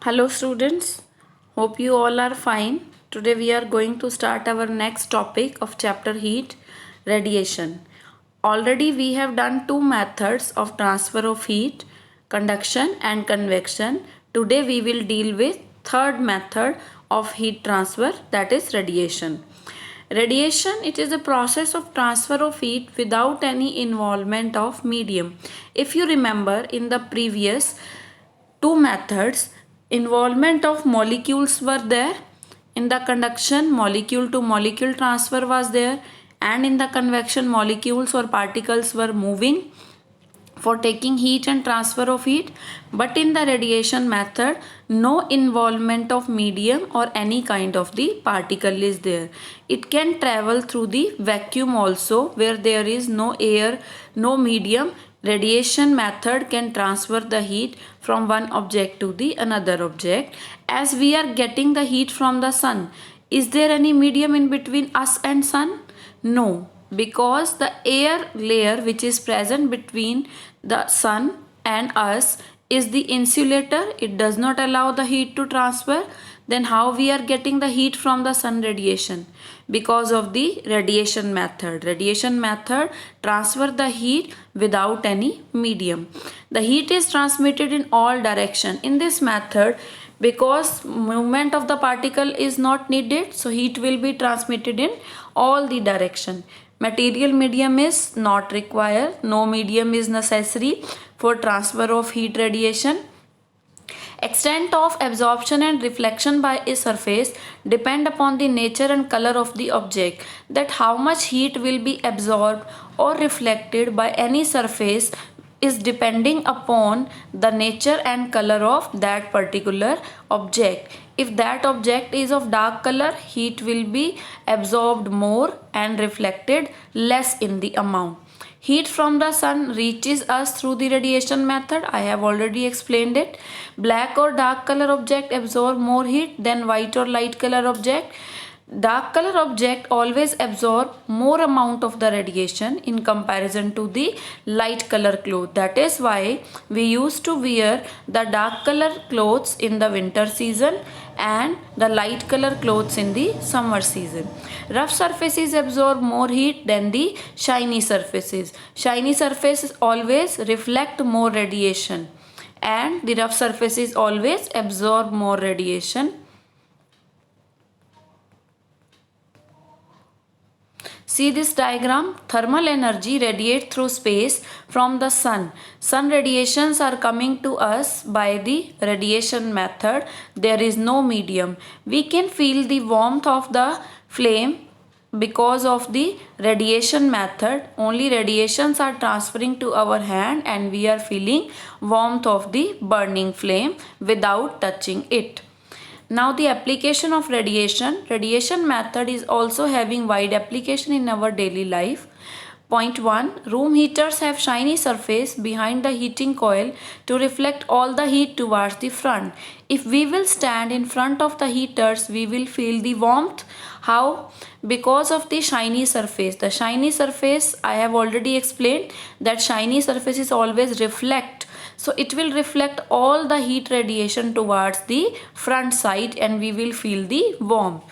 Hello students, hope you all are fine. Today we are going to start our next topic of chapter heat, radiation. Already we have done two methods of transfer of heat, conduction and convection. Today we will deal with third method of heat transfer, that is radiation. Radiation, it is a process of transfer of heat without any involvement of medium. If you remember in the previous two methods, involvement of molecules were there. In the conduction, molecule to molecule transfer was there, and in the convection, molecules or particles were moving for taking heat and transfer of heat. But in the radiation method, no involvement of medium or any kind of the particle is there. It can travel through the vacuum also, where there is no air, no medium. Radiation method can transfer the heat from one object to the another object. As we are getting the heat from the sun, is there any medium in between us and sun? No, because the air layer which is present between the sun and us is the insulator. It does not allow the heat to transfer. Then how we are getting the heat from the sun radiation? Because of the radiation method. Radiation method transfer the heat without any medium. The heat is transmitted in all direction. In this method, because movement of the particle is not needed, so heat will be transmitted in all the direction. Material medium is not required. No medium is necessary for transfer of heat radiation. Extent of absorption and reflection by a surface depend upon the nature and color of the object, that how much heat will be absorbed or reflected by any surface is depending upon the nature and color of that particular object. If that object is of dark color, heat will be absorbed more and reflected less in the amount. Heat from the sun reaches us through the radiation method. I have already explained it. Black or dark color object absorb more heat than white or light color object. Dark color object always absorb more amount of the radiation in comparison to the light color cloth. That is why we used to wear the dark color clothes in the winter season and the light color clothes in the summer season. Rough surfaces absorb more heat than the shiny surfaces. Shiny surfaces always reflect more radiation and the rough surfaces always absorb more radiation. See this diagram. Thermal energy radiates through space from the sun. Sun radiations are coming to us by the radiation method. There is no medium. We can feel the warmth of the flame because of the radiation method. Only radiations are transferring to our hand and we are feeling warmth of the burning flame without touching it. Now the application of radiation. Radiation method is also having wide application in our daily life. Point 1. Room heaters have shiny surface behind the heating coil to reflect all the heat towards the front. If we will stand in front of the heaters, we will feel the warmth. How? Because of the shiny surface. The shiny surface, I have already explained that shiny surfaces always reflect. So it will reflect all the heat radiation towards the front side and we will feel the warmth.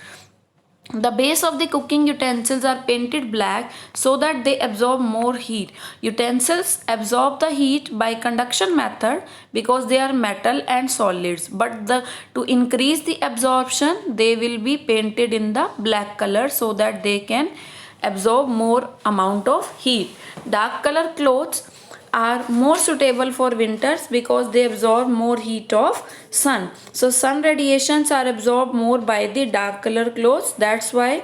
The base of the cooking utensils are painted black so that they absorb more heat. Utensils absorb the heat by conduction method because they are metal and solids. But to increase the absorption, they will be painted in the black color so that they can absorb more amount of heat. Dark color clothes are more suitable for winters because they absorb more heat of sun. So sun radiations are absorbed more by the dark color clothes. That's why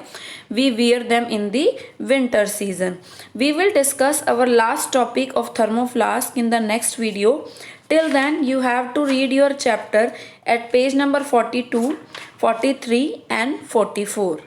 we wear them in the winter season. We will discuss our last topic of thermoflask in the next video. Till then, you have to read your chapter at page number 42, 43 and 44.